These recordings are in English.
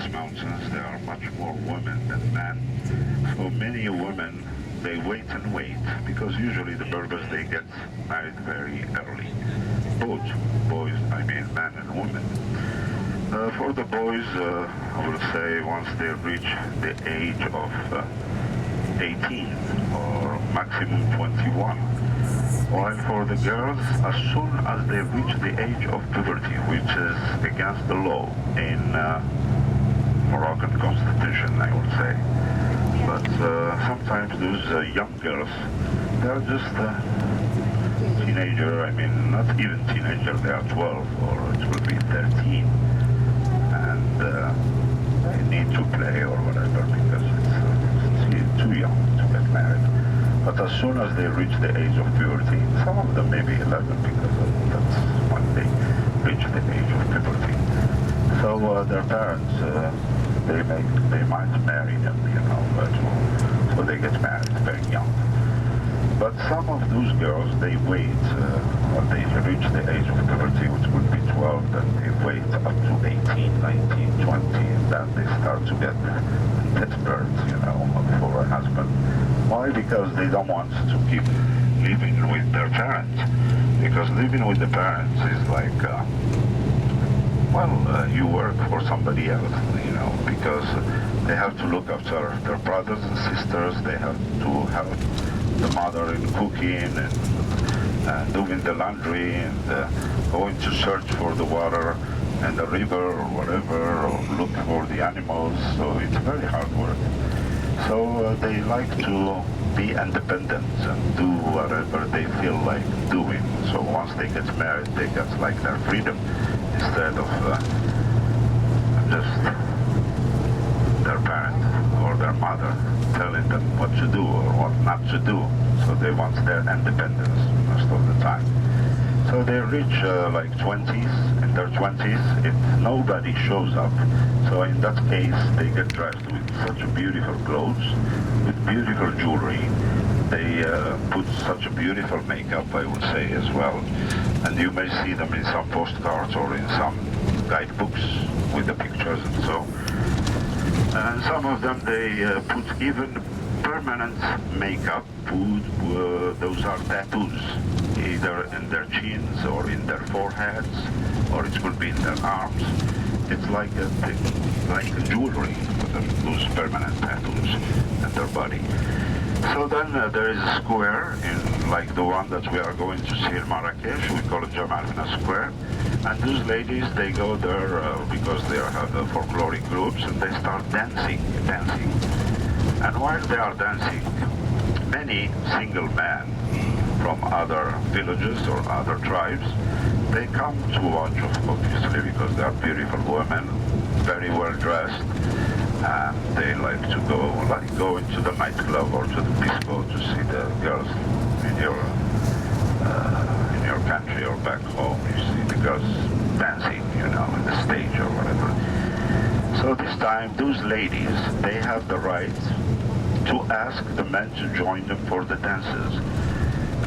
these mountains, there are much more women than men. So many women, they wait and wait, because usually the Berbers, they get married very early. Both boys, I mean men and women. For the boys, I will say once they reach the age of 18 or maximum 21. While for the girls, as soon as they reach the age of puberty, which is against the law in Moroccan constitution, I would say. But sometimes those young girls, they're just teenager, I mean, not even teenager, they are 12 or it will be 13. And they need to play or whatever because it's too young to get married. But as soon as they reach the age of puberty, some of them maybe 11 because that's when they reach the age of puberty. So their parents, they might marry them, so they get married very young. But some of those girls, they wait when they reach the age of puberty, which would be 12, then they wait up to 18, 19, 20, and then they start to get desperate, for a husband. Why? Because they don't want to keep living with their parents. Because living with the parents is like, you work for somebody else, because they have to look after their brothers and sisters, they have to help the mother in cooking and doing the laundry and going to search for the water and the river or whatever, or look for the animals, so it's very hard work. So they like to be independent and do whatever they feel like doing. So once they get married, they get like their freedom instead of just their parent or their mother telling them what to do or what not to do. So they want their independence most of the time. So they reach like 20s, in their 20s, if nobody shows up. So in that case, they get dressed with such beautiful clothes, with beautiful jewelry. They put such a beautiful makeup, I would say, as well. And you may see them in some postcards or in some guidebooks with the pictures and so. And some of them, they put even permanent makeup. Those are tattoos, either in their chins or in their foreheads, or it could be in their arms. It's like a thing, like a jewelry for them, those permanent tattoos in their body. So then there is a square, in like the one that we are going to see in Marrakesh. We call it Jamalna Square. And those ladies, they go there because they have the folkloric groups, and they start dancing. And while they are dancing, many single men from other villages or other tribes, they come to watch, obviously, because they are beautiful women, very well dressed, and they like to go into the nightclub or to the disco to see the girls in your country or back home. You see the girls dancing, in the stage or whatever. So this time, those ladies, they have the right to ask the men to join them for the dances.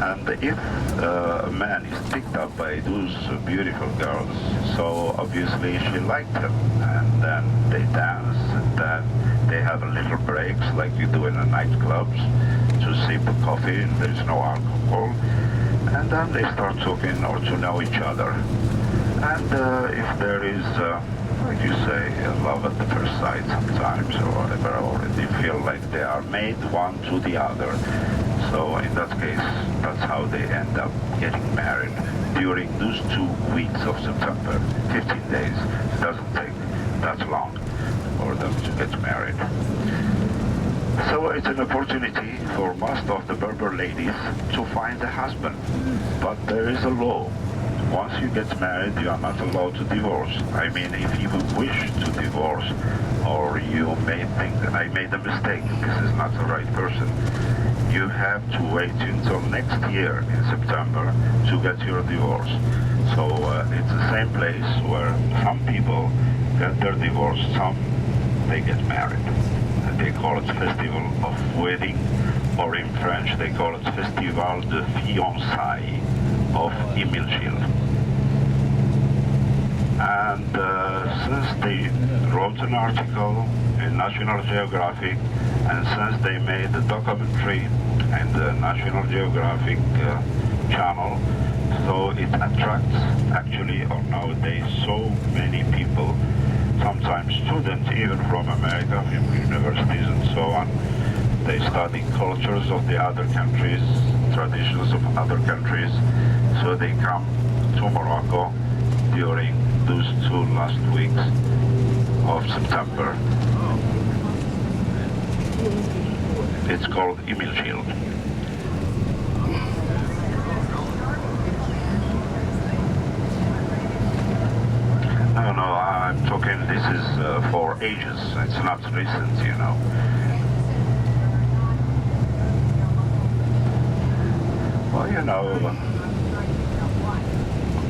And if a man is picked up by those beautiful girls, so obviously she liked him, and then they dance, and then they have a little breaks like you do in the nightclubs to sip coffee, and there is no alcohol, and then they start talking or to know each other. And if there is, like you say, love at the first sight sometimes or whatever, or they feel like they are made one to the other. So in that case, that's how they end up getting married during those 2 weeks of September, 15 days. It doesn't take that long for them to get married. So it's an opportunity for most of the Berber ladies to find a husband. But there is a law. Once you get married, you are not allowed to divorce. I mean, if you wish to divorce, or you may think that I made a mistake, this is not the right person, you have to wait until next year in September to get your divorce. So it's the same place where some people get their divorce, some they get married. And they call it Festival of Wedding, or in French they call it Festival de Fiançailles of Imilchil. And since they wrote an article in National Geographic, and since they made a documentary in the National Geographic channel, so it attracts actually nowadays so many people, sometimes students even from America, from universities and so on. They study cultures of the other countries, traditions of other countries, so they come to Morocco during those 2 last weeks of September. It's called Emil Shield. No, I'm talking, this is for ages, it's not recent, you know. Well, you know,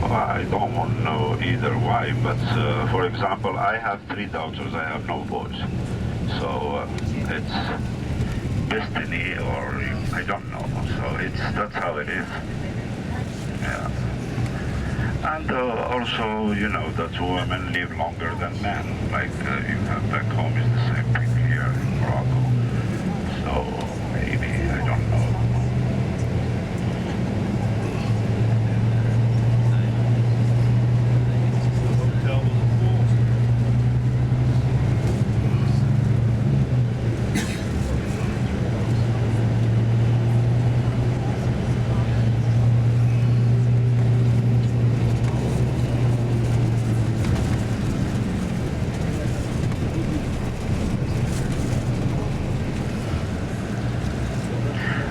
I don't want to know either why, but for example, I have 3 daughters, I have no boys. So it's destiny, or I don't know. So that's how it is. Yeah. And also, you know, that women live longer than men. Like you have back home is the same thing here in Morocco. So maybe, I don't know.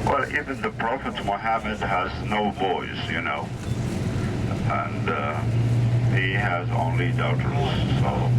Well, even the Prophet Muhammad has no boys, you know, and he has only daughters, so